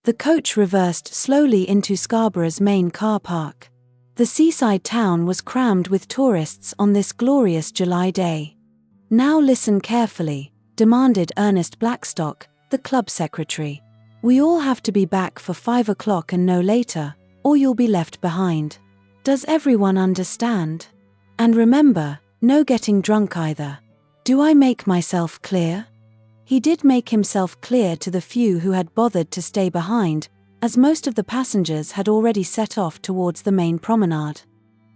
The coach reversed slowly into Scarborough's main car park. The seaside town was crammed with tourists on this glorious July day. "Now listen carefully," demanded Earnest Blackstock, the club secretary. "We all have to be back for 5 o'clock and no later, or you'll be left behind. Does everyone understand? And remember, no getting drunk either. Do I make myself clear?" He did make himself clear to the few who had bothered to stay behind, as most of the passengers had already set off towards the main promenade.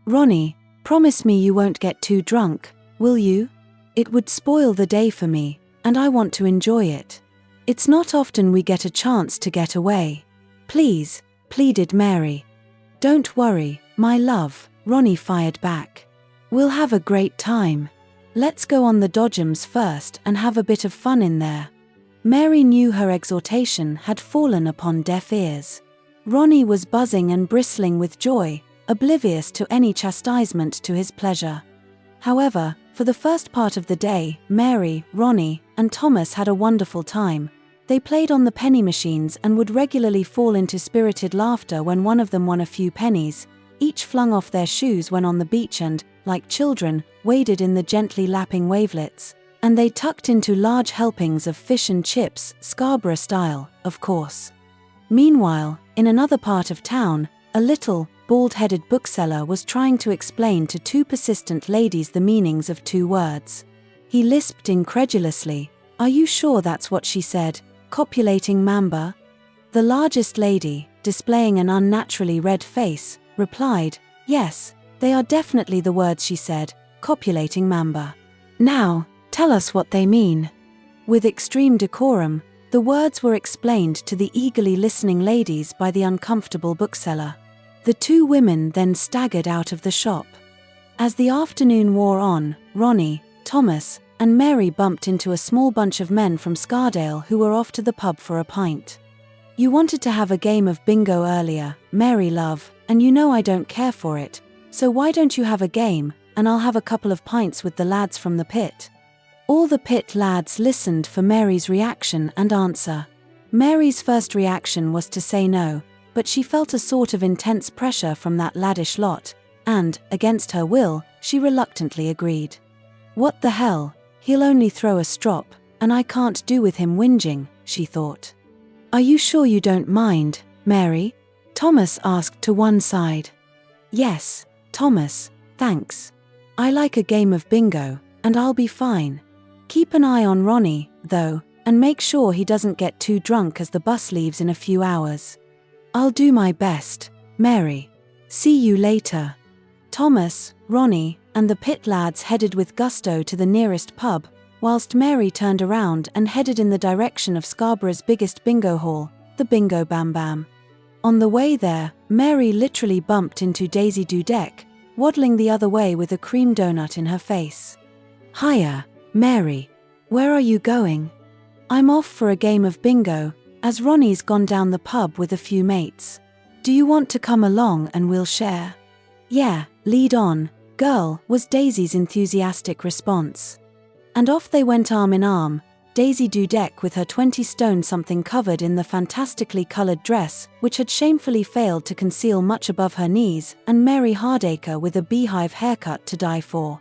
"Ronnie, promise me you won't get too drunk, will you? It would spoil the day for me, and I want to enjoy it. It's not often we get a chance to get away. Please," pleaded Mary. "Don't worry, my love," Ronnie fired back. "We'll have a great time. Let's go on the dodgems first and have a bit of fun in there." Mary knew her exhortation had fallen upon deaf ears. Ronnie was buzzing and bristling with joy, oblivious to any chastisement to his pleasure. However, for the first part of the day, Mary, Ronnie, and Thomas had a wonderful time. They played on the penny machines and would regularly fall into spirited laughter when one of them won a few pennies. Each flung off their shoes when on the beach and, like children, waded in the gently lapping wavelets. And they tucked into large helpings of fish and chips, Scarborough style, of course. Meanwhile, in another part of town, a little, bald-headed bookseller was trying to explain to two persistent ladies the meanings of two words. He lisped incredulously, "Are you sure that's what she said, copulating Mamba?" The largest lady, displaying an unnaturally red face, replied, "Yes, they are definitely the words she said, copulating Mamba. Now, tell us what they mean." With extreme decorum, the words were explained to the eagerly listening ladies by the uncomfortable bookseller. The two women then staggered out of the shop. As the afternoon wore on, Ronnie, Thomas, and Mary bumped into a small bunch of men from Scardale who were off to the pub for a pint. "You wanted to have a game of bingo earlier, Mary love, and you know I don't care for it, so why don't you have a game, and I'll have a couple of pints with the lads from the pit." All the pit lads listened for Mary's reaction and answer. Mary's first reaction was to say no, but she felt a sort of intense pressure from that laddish lot, and, against her will, she reluctantly agreed. "What the hell, he'll only throw a strop, and I can't do with him whinging," she thought. "Are you sure you don't mind, Mary?" Thomas asked to one side. "Yes, Thomas, thanks. I like a game of bingo, and I'll be fine. Keep an eye on Ronnie, though, and make sure he doesn't get too drunk as the bus leaves in a few hours." "I'll do my best, Mary. See you later." Thomas, Ronnie, and the pit lads headed with gusto to the nearest pub, whilst Mary turned around and headed in the direction of Scarborough's biggest bingo hall, the Bingo Bam Bam. On the way there, Mary literally bumped into Daisy Doodeck, waddling the other way with a cream donut in her face. "Hiya, Mary. Where are you going?" "I'm off for a game of bingo, as Ronnie's gone down the pub with a few mates. Do you want to come along and we'll share?" "Yeah, lead on, girl," was Daisy's enthusiastic response. And off they went arm in arm, Daisy Doodeck with her 20-stone-something covered in the fantastically coloured dress, which had shamefully failed to conceal much above her knees, and Mary Hardaker with a beehive haircut to die for.